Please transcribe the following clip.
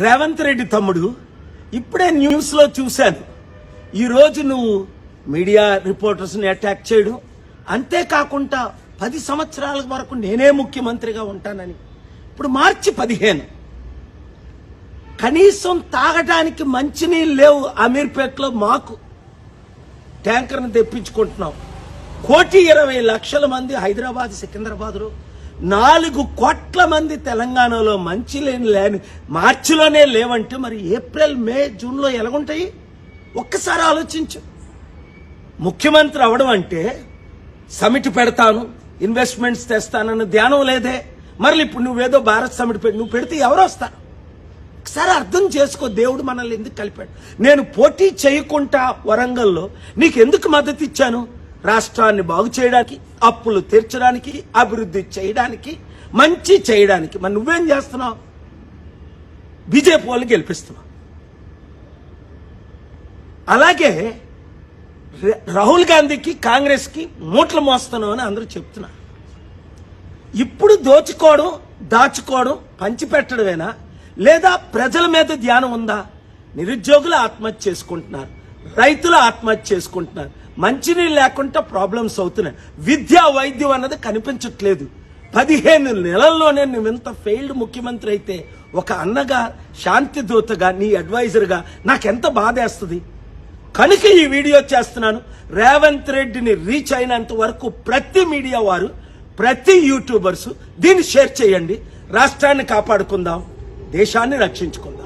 రేవంత్ రెడ్డి తమ్ముడు, ఇప్పుడే న్యూస్లో చూశాను, ఈరోజు నువ్వు మీడియా రిపోర్టర్స్ని అటాక్ చేయడం, అంతేకాకుండా 10 సంవత్సరాల వరకు నేనే ముఖ్యమంత్రిగా ఉంటానని. ఇప్పుడు మార్చి 15, కనీసం తాగడానికి మంచినీళ్ళు లేవు అమీర్పేటలో. మాకు ట్యాంకర్ను తెప్పించుకుంటున్నాం. 1,20,00,000 మంది హైదరాబాద్ సికింద్రాబాద్లో, 4 కోట్ల మంది తెలంగాణలో మంచినీళ్ళు లేని మార్చిలోనే లేవంటే మరి ఏప్రిల్, మే, జూన్లో ఎలాగుంటాయి? ఒక్కసారి ఆలోచించు. ముఖ్యమంత్రి అవడం అంటే సమిట్ పెడతాను, ఇన్వెస్ట్మెంట్స్ తెస్తానన్న ధ్యానం లేదే. మరి ఇప్పుడు నువ్వేదో భారత్ సమిట్ నువ్వు పెడితే ఎవరు వస్తారు? ఒకసారి అర్థం చేసుకో, దేవుడు మనల్ని ఎందుకు కలిపాడు. నేను పోటీ చేయకుండా వరంగల్లో నీకు ఎందుకు మద్దతు ఇచ్చాను? రాష్ట్రాన్ని బాగు చేయడానికి, అప్పులు తీర్చడానికి, అభివృద్ధి చేయడానికి, మంచి చేయడానికి. మరి నువ్వేం చేస్తున్నావు? బీజేపీ వాళ్ళని గెలిపిస్తున్నావు. అలాగే రాహుల్ గాంధీకి, కాంగ్రెస్కి మూటలు మోస్తున్నావు అని అందరూ చెప్తున్నారు. ఇప్పుడు దోచుకోవడం, దాచుకోవడం, పంచిపెట్టడమేనా, లేదా ప్రజల మీద ధ్యానం ఉందా? నిరుద్యోగులు ఆత్మహత్య చేసుకుంటున్నారు, రైతులు ఆత్మహత్య చేసుకుంటున్నారు, మంచినీళ్ళు లేకుండా ప్రాబ్లమ్స్ అవుతున్నాయి, విద్యా వైద్యం అన్నది కనిపించట్లేదు. 15 నెలల్లోనే నువ్వు ఇంత ఫెయిల్డ్ ముఖ్యమంత్రి అయితే, ఒక అన్నగా, శాంతి దూతగా, నీ అడ్వైజర్గా నాకెంత బాధేస్తుంది. కనుక ఈ వీడియో చేస్తున్నాను. రేవంత్ రెడ్డిని రీచ్ అయినంత వరకు ప్రతి మీడియా వారు, ప్రతి యూట్యూబర్స్ దీన్ని షేర్ చేయండి. రాష్ట్రాన్ని కాపాడుకుందాం, దేశాన్ని రక్షించుకుందాం.